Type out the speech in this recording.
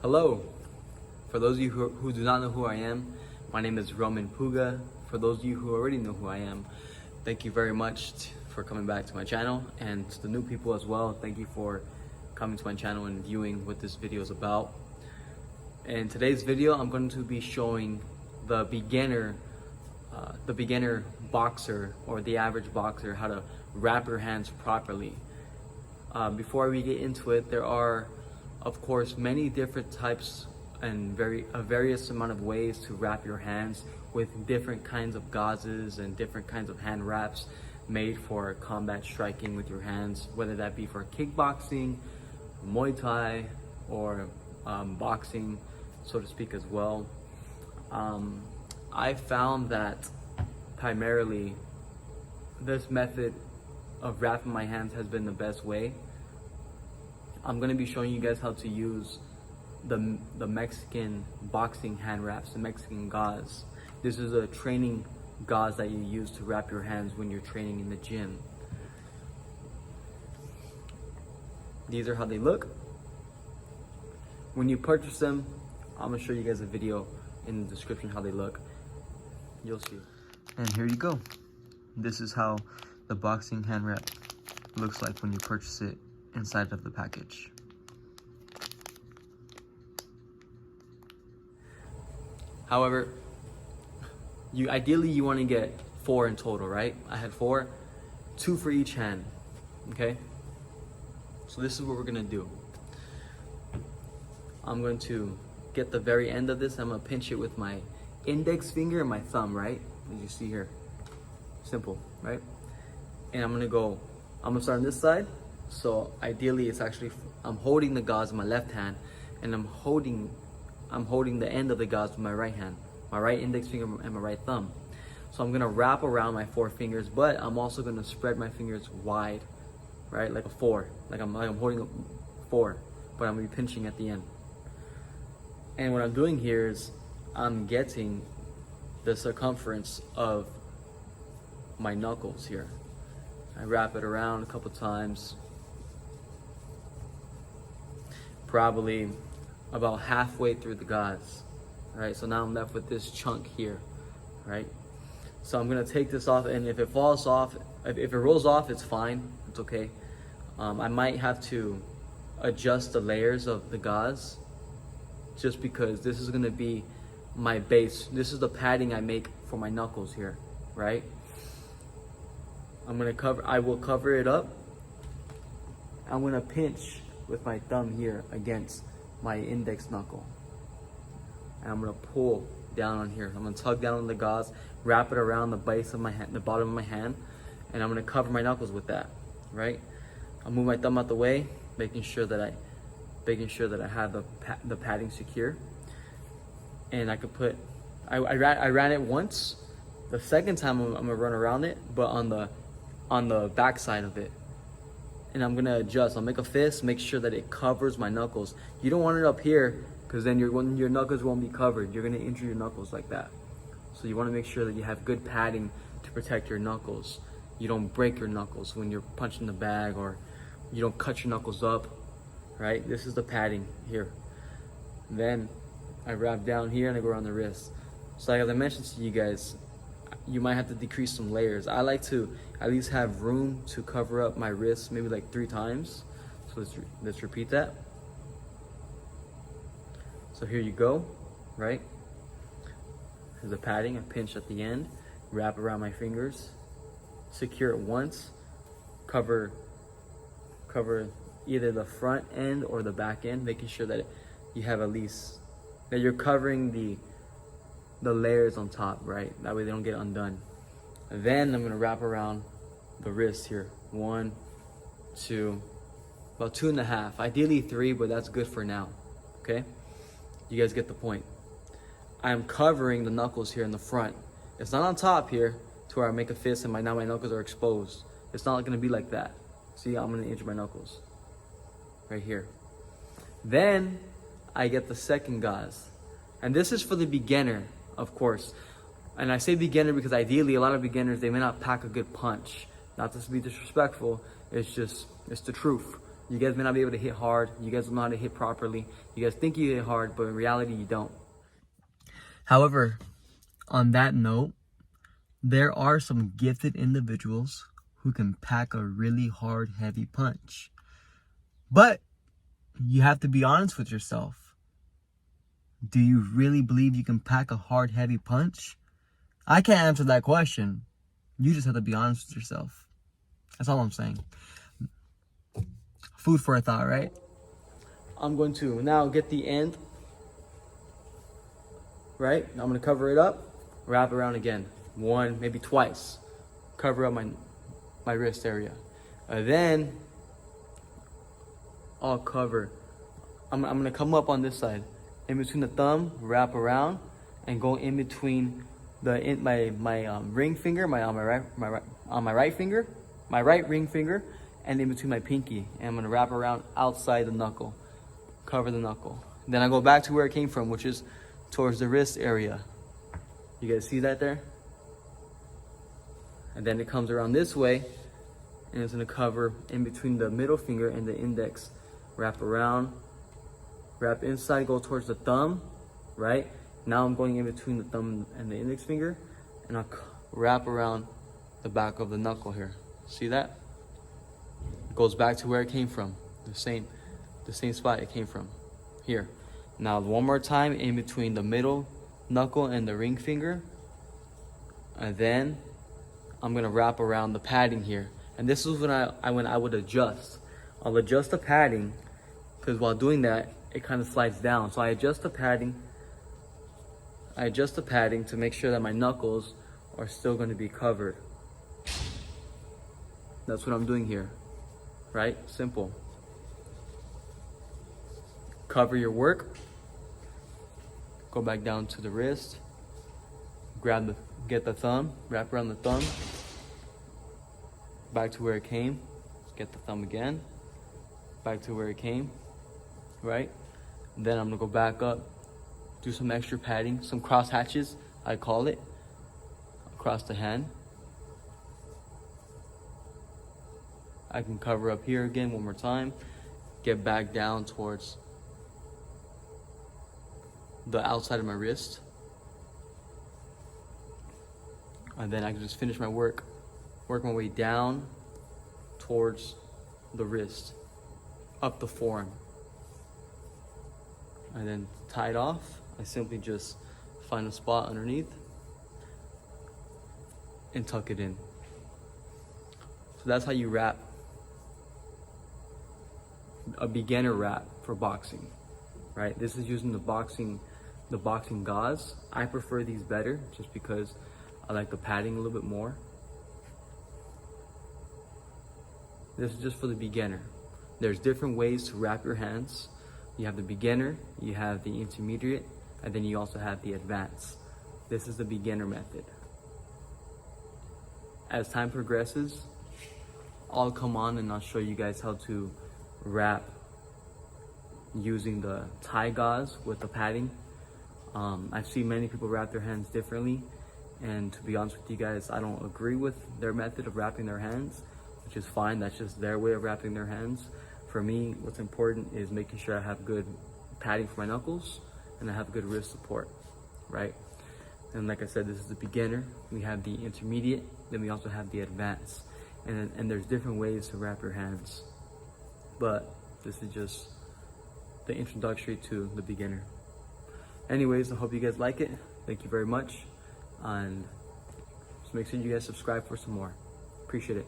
Hello. For those of you who do not know who I am, my name is Roman Puga. For those of you who already know who I am, thank you very much for coming back to my channel, and to the new people as well, thank you for coming to my channel and viewing what this video is about. In today's video, I'm going to be showing the beginner boxer or the average boxer how to wrap your hands properly. Before we get into it, there are of course many different types and a various amount of ways to wrap your hands with different kinds of gauzes and different kinds of hand wraps made for combat striking with your hands, whether that be for kickboxing, Muay Thai, or boxing, so to speak, as well. I found that primarily this method of wrapping my hands has been the best way. I'm going to be showing you guys how to use the Mexican boxing hand wraps, the Mexican gauze. This is a training gauze that you use to wrap your hands when you're training in the gym. These are how they look. When you purchase them, I'm going to show you guys a video in the description how they look. You'll see. And here you go. This is how the boxing hand wrap looks like when you purchase it inside of the package. However, ideally you want to get 4 in total, right? I had 4, 2 for each hand, okay? So this is what we're gonna do. I'm going to get the very end of this. I'm gonna pinch it with my index finger and my thumb, right? As you see here, simple, right? And I'm gonna start on this side. So ideally it's actually, I'm holding the gauze in my left hand, and I'm holding the end of the gauze with my right hand, my right index finger and my right thumb. So I'm gonna wrap around my 4 fingers, but I'm also gonna spread my fingers wide, right? Like a 4, like I'm holding a 4, but I'm gonna be pinching at the end. And what I'm doing here is I'm getting the circumference of my knuckles here. I wrap it around a couple times, probably about halfway through the gauze. All right, so now I'm left with this chunk here, right? So I'm gonna take this off, and if it falls off, if it rolls off, it's fine, it's okay. I might have to adjust the layers of the gauze, just because this is gonna be my base. This is the padding I make for my knuckles here, right? I will cover it up. I'm gonna pinch with my thumb here against my index knuckle, and I'm gonna pull down on here. I'm gonna tug down on the gauze, wrap it around the base of my hand, the bottom of my hand, and I'm gonna cover my knuckles with that, right? I'll move my thumb out the way, making sure that I have the padding secure. And I could put, I ran it once. The second time I'm gonna run around it, but on the back side of it. And I'm gonna adjust. I'll make a fist, make sure that it covers my knuckles. You don't want it up here, because then your knuckles won't be covered. You're gonna injure your knuckles like that. So you wanna make sure that you have good padding to protect your knuckles. You don't break your knuckles when you're punching the bag, or you don't cut your knuckles up, right? This is the padding here. Then I wrap down here and I go around the wrist. So like as I mentioned to you guys, you might have to decrease some layers. I like to at least have room to cover up my wrist, maybe like 3 times. So let's repeat that. So here you go, right? Here's the padding. I pinch at the end, wrap around my fingers, secure it once, cover either the front end or the back end, making sure that you have at least, that you're covering the layers on top, right? That way they don't get undone. And then I'm gonna wrap around the wrist here. 1, 2, about 2.5, ideally 3, but that's good for now, okay? You guys get the point. I'm covering the knuckles here in the front. It's not on top here to where I make a fist and now my knuckles are exposed. It's not gonna be like that. See, I'm gonna injure my knuckles right here. Then I get the second gauze. And this is for the beginner, of course. And I say beginner because ideally a lot of beginners, they may not pack a good punch. Not to be disrespectful, it's the truth, You guys may not be able to hit hard. You guys don't know how to hit properly. You guys think you hit hard, but in reality, you don't. However, on that note, there are some gifted individuals who can pack a really hard, heavy punch. But you have to be honest with yourself. Do you really believe you can pack a hard, heavy punch? I can't answer that question. You just have to be honest with yourself. That's all I'm saying. Food for a thought, right? I'm going to now get the end, right? I'm going to cover it up, wrap around again. One, maybe twice. Cover up my wrist area. Then I'll cover. I'm going to come up on this side. In between the thumb, wrap around, and go in between my ring finger, on my right finger, my right ring finger, and in between my pinky. And I'm gonna wrap around outside the knuckle, cover the knuckle. Then I go back to where it came from, which is towards the wrist area. You guys see that there? And then it comes around this way, and it's gonna cover in between the middle finger and the index. Wrap around, wrap inside, go towards the thumb, right? Now I'm going in between the thumb and the index finger, and I'll wrap around the back of the knuckle here. See that? It goes back to where it came from, the same spot it came from, here. Now one more time in between the middle knuckle and the ring finger, and then I'm gonna wrap around the padding here. And this is when I would adjust. I'll adjust the padding, because while doing that, it kind of slides down. So I adjust the padding to make sure that my knuckles are still going to be covered. That's what I'm doing here, right? Simple. Cover your work. Go back down to the wrist. Get the thumb, wrap around the thumb. Back to where it came. Get the thumb again. Back to where it came, right? Then I'm gonna go back up, do some extra padding, some cross hatches, I call it, across the hand. I can cover up here again one more time, get back down towards the outside of my wrist. And then I can just finish my work my way down towards the wrist, up the forearm. And then tie it off. I simply just find a spot underneath and tuck it in. So that's how you wrap a beginner wrap for boxing, right? This is using the boxing gauze. I prefer these better just because I like the padding a little bit more. This is just for the beginner. There's different ways to wrap your hands. You have the beginner, you have the intermediate, and then you also have the advanced. This is the beginner method. As time progresses, I'll come on and I'll show you guys how to wrap using the tie gauze with the padding. I've seen many people wrap their hands differently, and to be honest with you guys, I don't agree with their method of wrapping their hands, which is fine. That's just their way of wrapping their hands. For me, what's important is making sure I have good padding for my knuckles and I have good wrist support, right? And like I said, this is the beginner. We have the intermediate, then we also have the advanced. And there's different ways to wrap your hands, but this is just the introductory to the beginner. Anyways, I hope you guys like it. Thank you very much. And just make sure you guys subscribe for some more. Appreciate it.